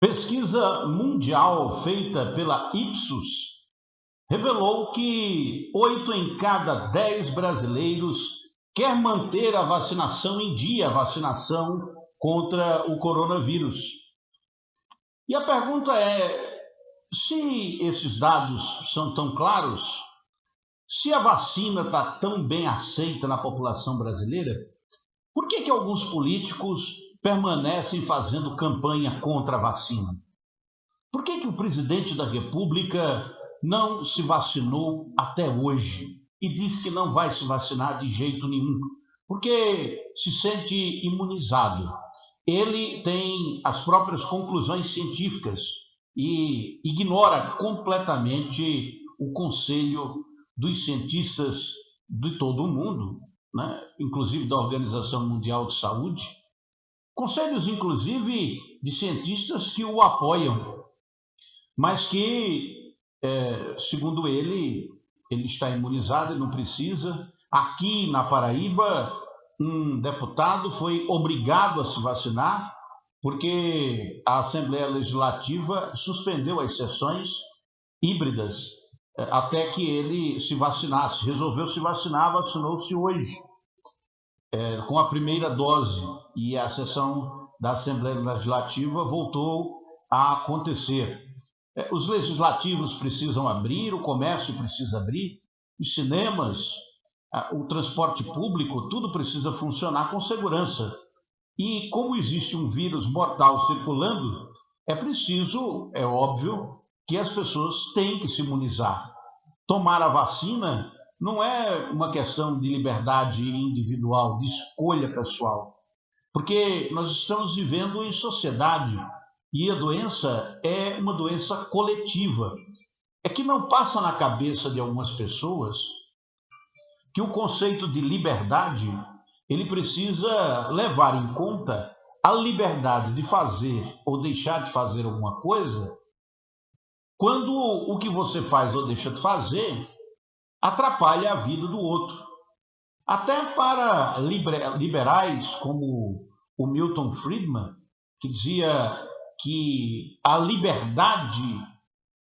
Pesquisa mundial feita pela Ipsos revelou que 8 em cada 10 brasileiros quer manter a vacinação em dia, a vacinação contra o coronavírus. E a pergunta é: se esses dados são tão claros, se a vacina está tão bem aceita na população brasileira, por que alguns políticos permanecem fazendo campanha contra a vacina? Por que o presidente da República não se vacinou até hoje e diz que não vai se vacinar de jeito nenhum? Porque se sente imunizado. Ele tem as próprias conclusões científicas e ignora completamente o conselho dos cientistas de todo o mundo, né? Inclusive da Organização Mundial de Saúde, conselhos inclusive de cientistas que o apoiam, mas que, segundo ele está imunizado e não precisa. Aqui na Paraíba, um deputado foi obrigado a se vacinar porque a Assembleia Legislativa suspendeu as sessões híbridas até que ele se vacinasse. Resolveu se vacinar, vacinou-se hoje com a primeira dose, e a sessão da Assembleia Legislativa voltou a acontecer. Os legislativos precisam abrir, o comércio precisa abrir, os cinemas, o transporte público, tudo precisa funcionar com segurança. E como existe um vírus mortal circulando, é preciso, é óbvio, que as pessoas têm que se imunizar. Tomar a vacina não é uma questão de liberdade individual, de escolha pessoal, porque nós estamos vivendo em sociedade e a doença é uma doença coletiva. É que não passa na cabeça de algumas pessoas que o conceito de liberdade ele precisa levar em conta a liberdade de fazer ou deixar de fazer alguma coisa quando o que você faz ou deixa de fazer atrapalha a vida do outro. Até para liberais como o Milton Friedman, que dizia que a liberdade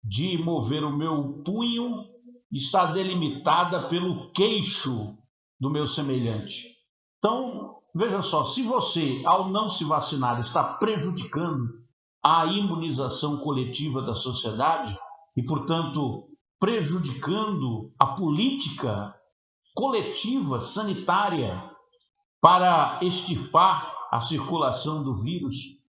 de mover o meu punho está delimitada pelo queixo do meu semelhante. Então, veja só, se você, ao não se vacinar, está prejudicando a imunização coletiva da sociedade e, portanto, prejudicando a política coletiva sanitária para extirpar a circulação do vírus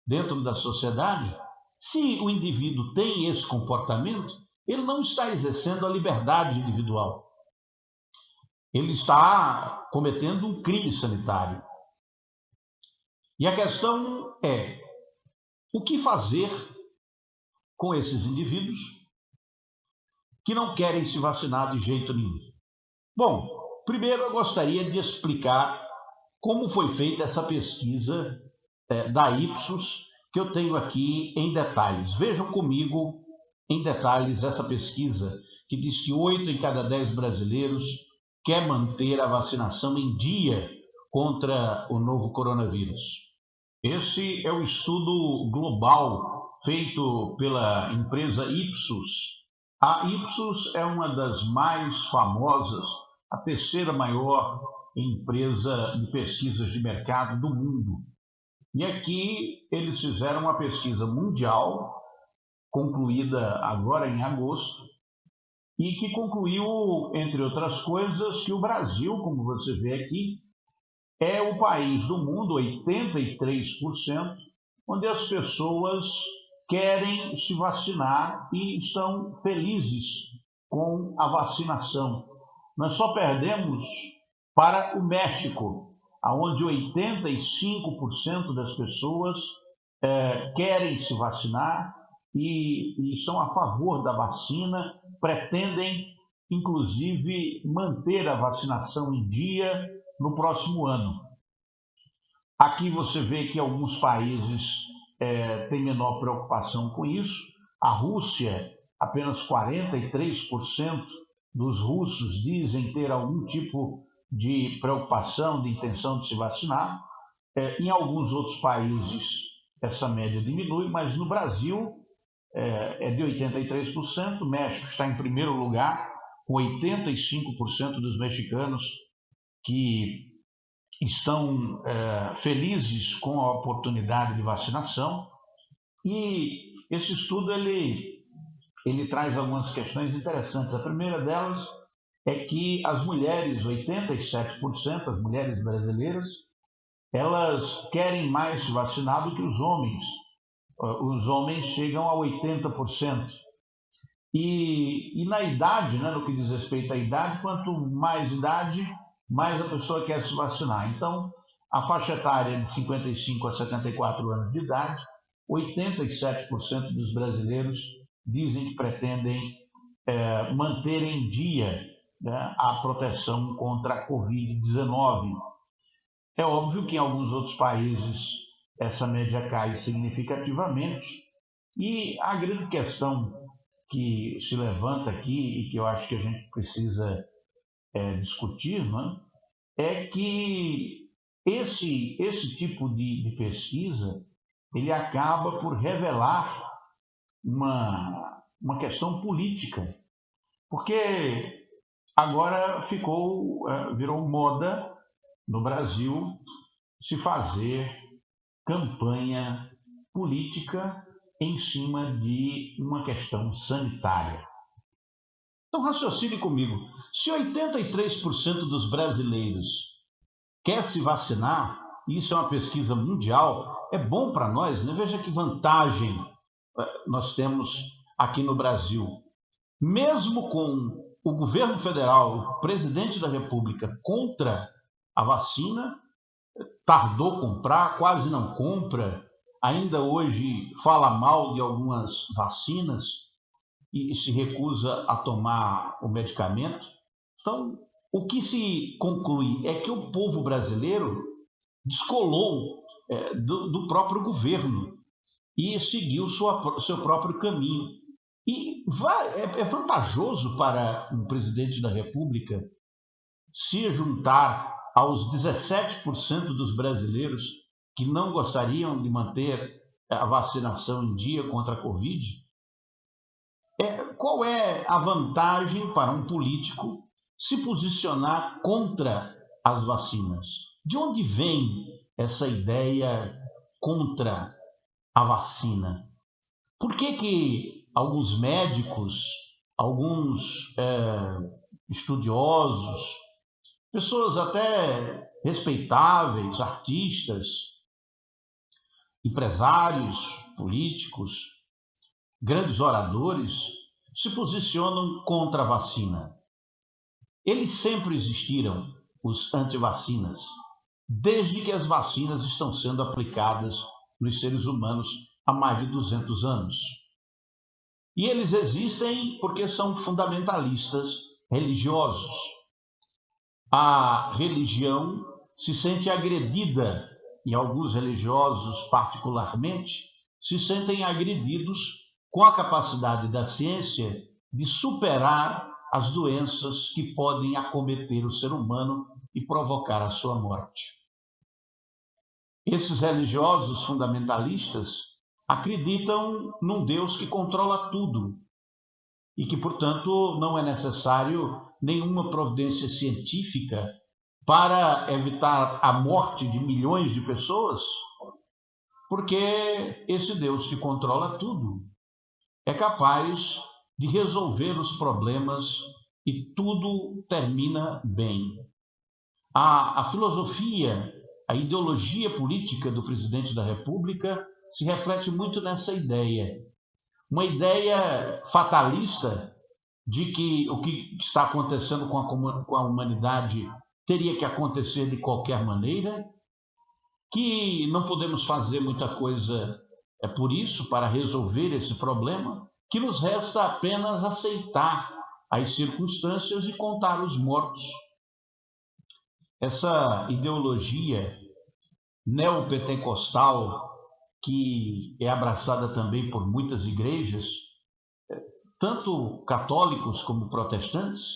dentro da sociedade, se o indivíduo tem esse comportamento, ele não está exercendo a liberdade individual. Ele está cometendo um crime sanitário. E a questão é: o que fazer com esses indivíduos que não querem se vacinar de jeito nenhum? Bom, primeiro eu gostaria de explicar como foi feita essa pesquisa da Ipsos, que eu tenho aqui em detalhes. Vejam comigo em detalhes essa pesquisa, que diz que 8 em cada 10 brasileiros quer manter a vacinação em dia contra o novo coronavírus. Esse é o estudo global feito pela empresa Ipsos. A Ipsos é uma das mais famosas, a terceira maior empresa de pesquisas de mercado do mundo. E aqui eles fizeram uma pesquisa mundial, concluída agora em agosto, e que concluiu, entre outras coisas, que o Brasil, como você vê aqui, é o país do mundo, 83%, onde as pessoas querem se vacinar e estão felizes com a vacinação. Nós só perdemos para o México, onde 85% das pessoas querem se vacinar e são a favor da vacina, pretendem, inclusive, manter a vacinação em dia no próximo ano. Aqui você vê que alguns países têm menor preocupação com isso. A Rússia, apenas 43% dos russos dizem ter algum tipo de preocupação, de intenção de se vacinar. Em alguns outros países, essa média diminui, mas no Brasil é de 83%. O México está em primeiro lugar, com 85% dos mexicanos que estão felizes com a oportunidade de vacinação. E esse estudo ele traz algumas questões interessantes. A primeira delas é que as mulheres, 87%, as mulheres brasileiras, elas querem mais se vacinar do que os homens. Os homens chegam a 80%. E na idade, né, no que diz respeito à idade, quanto mais idade, mais a pessoa quer se vacinar. Então, a faixa etária de 55 a 74 anos de idade, 87% dos brasileiros dizem que pretendem manter em dia, né, a proteção contra a Covid-19. É óbvio que em alguns outros países essa média cai significativamente, e a grande questão que se levanta aqui e que eu acho que a gente precisa discutir, né, é que esse tipo de pesquisa ele acaba por revelar uma questão política, porque agora virou moda no Brasil se fazer campanha política em cima de uma questão sanitária. Então raciocine comigo, se 83% dos brasileiros quer se vacinar, e isso é uma pesquisa mundial, é bom para nós, né? Veja que vantagem nós temos aqui no Brasil. Mesmo com o governo federal, o presidente da República contra a vacina, tardou a comprar, quase não compra, ainda hoje fala mal de algumas vacinas e se recusa a tomar o medicamento. Então, o que se conclui é que o povo brasileiro descolou do próprio governo e seguiu seu próprio caminho. E é vantajoso para um presidente da República se juntar aos 17% dos brasileiros que não gostariam de manter a vacinação em dia contra a Covid? Qual é a vantagem para um político se posicionar contra as vacinas? De onde vem essa ideia contra a vacina? Por que alguns médicos, alguns estudiosos, pessoas até respeitáveis, artistas, empresários, políticos, grandes oradores, se posicionam contra a vacina? Eles sempre existiram, os antivacinas, desde que as vacinas estão sendo aplicadas nos seres humanos há mais de 200 anos. E eles existem porque são fundamentalistas religiosos. A religião se sente agredida, e alguns religiosos particularmente se sentem agredidos com a capacidade da ciência de superar as doenças que podem acometer o ser humano e provocar a sua morte. Esses religiosos fundamentalistas acreditam num Deus que controla tudo e que, portanto, não é necessário nenhuma providência científica para evitar a morte de milhões de pessoas, porque esse Deus que controla tudo é capaz de resolver os problemas e tudo termina bem. A filosofia, a ideologia política do presidente da República se reflete muito nessa ideia. Uma ideia fatalista de que o que está acontecendo com a humanidade teria que acontecer de qualquer maneira, que não podemos fazer muita coisa por isso, para resolver esse problema, que nos resta apenas aceitar as circunstâncias e contar os mortos. Essa ideologia neopentecostal, que é abraçada também por muitas igrejas, tanto católicos como protestantes,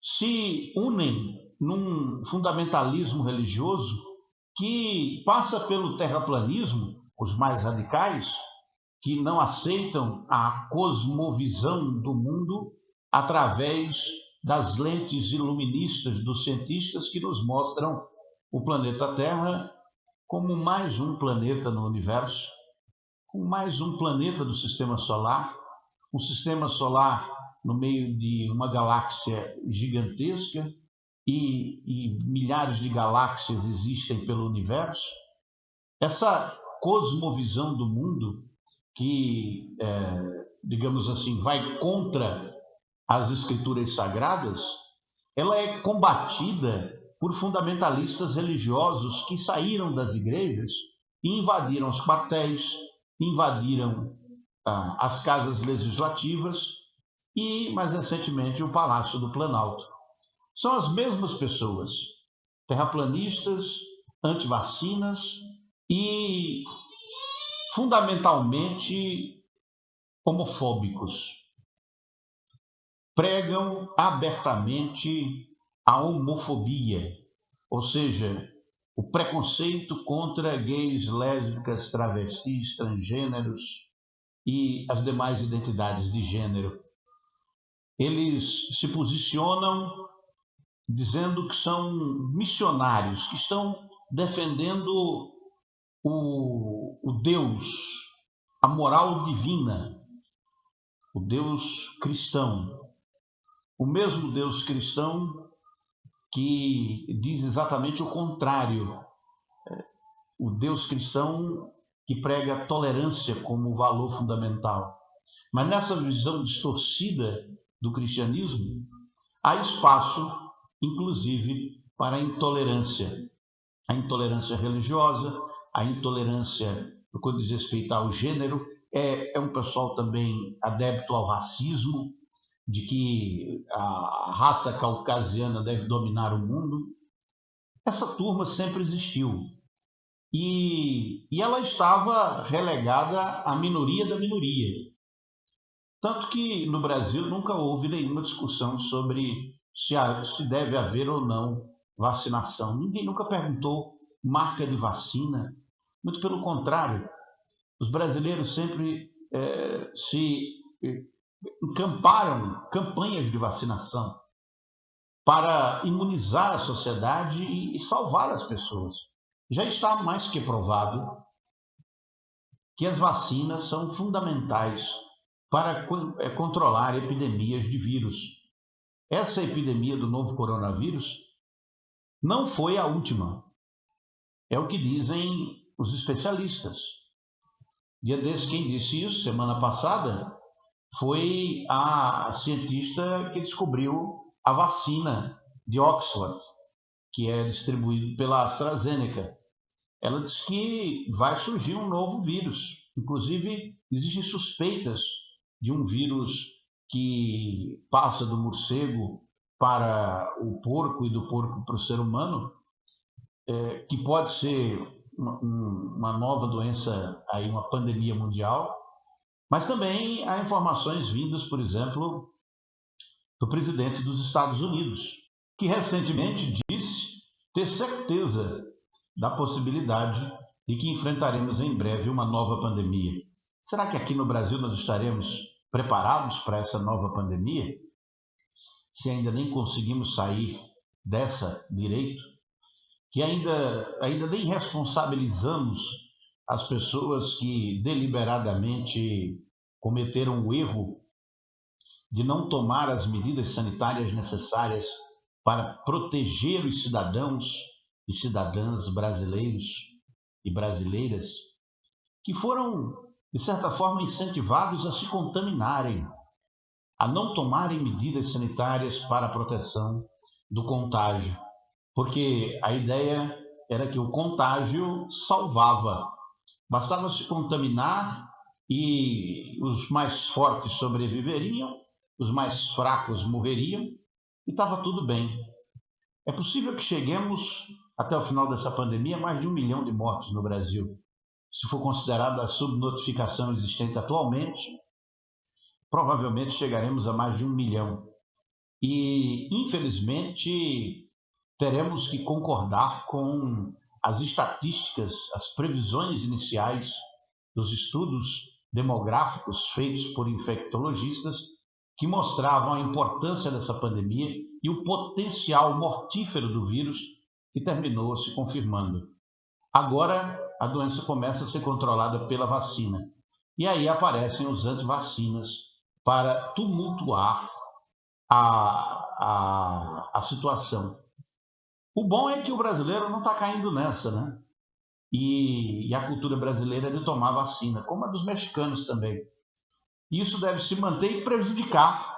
se unem num fundamentalismo religioso que passa pelo terraplanismo os mais radicais, que não aceitam a cosmovisão do mundo através das lentes iluministas dos cientistas que nos mostram o planeta Terra como mais um planeta no universo, como mais um planeta do sistema solar, um sistema solar no meio de uma galáxia gigantesca e milhares de galáxias existem pelo universo. Essa cosmovisão do mundo que, digamos assim, vai contra as escrituras sagradas, ela é combatida por fundamentalistas religiosos que saíram das igrejas e invadiram os quartéis, invadiram as casas legislativas e, mais recentemente, o Palácio do Planalto. São as mesmas pessoas, terraplanistas, antivacinas e, fundamentalmente, homofóbicos. Pregam abertamente a homofobia, ou seja, o preconceito contra gays, lésbicas, travestis, transgêneros e as demais identidades de gênero. Eles se posicionam dizendo que são missionários, que estão defendendo o Deus, a moral divina, o Deus cristão. O mesmo Deus cristão que diz exatamente o contrário. O Deus cristão que prega a tolerância como valor fundamental. Mas nessa visão distorcida do cristianismo, há espaço, inclusive, para a intolerância religiosa, a intolerância no que diz respeito ao gênero. É um pessoal também adepto ao racismo, de que a raça caucasiana deve dominar o mundo. Essa turma sempre existiu. E ela estava relegada à minoria da minoria. Tanto que no Brasil nunca houve nenhuma discussão sobre se deve haver ou não vacinação. Ninguém nunca perguntou marca de vacina. Muito pelo contrário, os brasileiros sempre se encamparam campanhas de vacinação para imunizar a sociedade e salvar as pessoas. Já está mais que provado que as vacinas são fundamentais para controlar epidemias de vírus. Essa epidemia do novo coronavírus não foi a última. É o que dizem os especialistas. Dia desse, quem disse isso, semana passada, foi a cientista que descobriu a vacina de Oxford, que é distribuída pela AstraZeneca. Ela diz que vai surgir um novo vírus. Inclusive, existem suspeitas de um vírus que passa do morcego para o porco e do porco para o ser humano, que pode ser uma nova doença, aí, uma pandemia mundial. Mas também há informações vindas, por exemplo, do presidente dos Estados Unidos, que recentemente disse ter certeza da possibilidade de que enfrentaremos em breve uma nova pandemia. Será que aqui no Brasil nós estaremos preparados para essa nova pandemia? Se ainda nem conseguimos sair dessa direito, que ainda nem responsabilizamos as pessoas que deliberadamente cometeram o erro de não tomar as medidas sanitárias necessárias para proteger os cidadãos e cidadãs brasileiros e brasileiras, que foram, de certa forma, incentivados a se contaminarem, a não tomarem medidas sanitárias para a proteção do contágio, porque a ideia era que o contágio salvava. Bastava se contaminar e os mais fortes sobreviveriam, os mais fracos morreriam e estava tudo bem. É possível que cheguemos, até o final dessa pandemia, a mais de 1 milhão de mortos no Brasil. Se for considerada a subnotificação existente atualmente, provavelmente chegaremos a mais de 1 milhão. E, infelizmente, teremos que concordar com as estatísticas, as previsões iniciais dos estudos demográficos feitos por infectologistas que mostravam a importância dessa pandemia e o potencial mortífero do vírus, que terminou se confirmando. Agora a doença começa a ser controlada pela vacina. E aí aparecem os antivacinas para tumultuar a situação. O bom é que o brasileiro não está caindo nessa, né? E a cultura brasileira é de tomar vacina, como a dos mexicanos também. Isso deve se manter e prejudicar,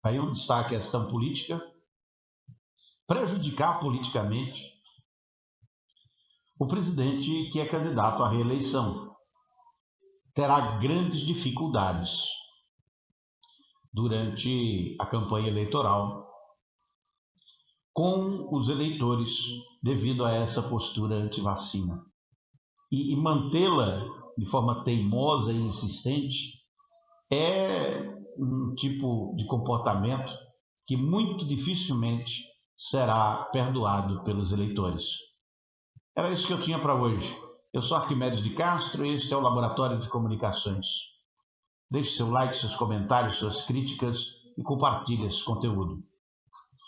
aí onde está a questão política, prejudicar politicamente o presidente que é candidato à reeleição. Terá grandes dificuldades durante a campanha eleitoral com os eleitores devido a essa postura anti-vacina. E mantê-la de forma teimosa e insistente é um tipo de comportamento que muito dificilmente será perdoado pelos eleitores. Era isso que eu tinha para hoje. Eu sou Arquimedes de Castro e este é o Laboratório de Comunicações. Deixe seu like, seus comentários, suas críticas e compartilhe esse conteúdo.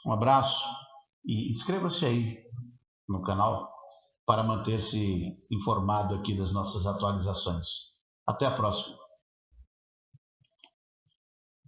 Um abraço e inscreva-se aí no canal para manter-se informado aqui das nossas atualizações. Até a próxima.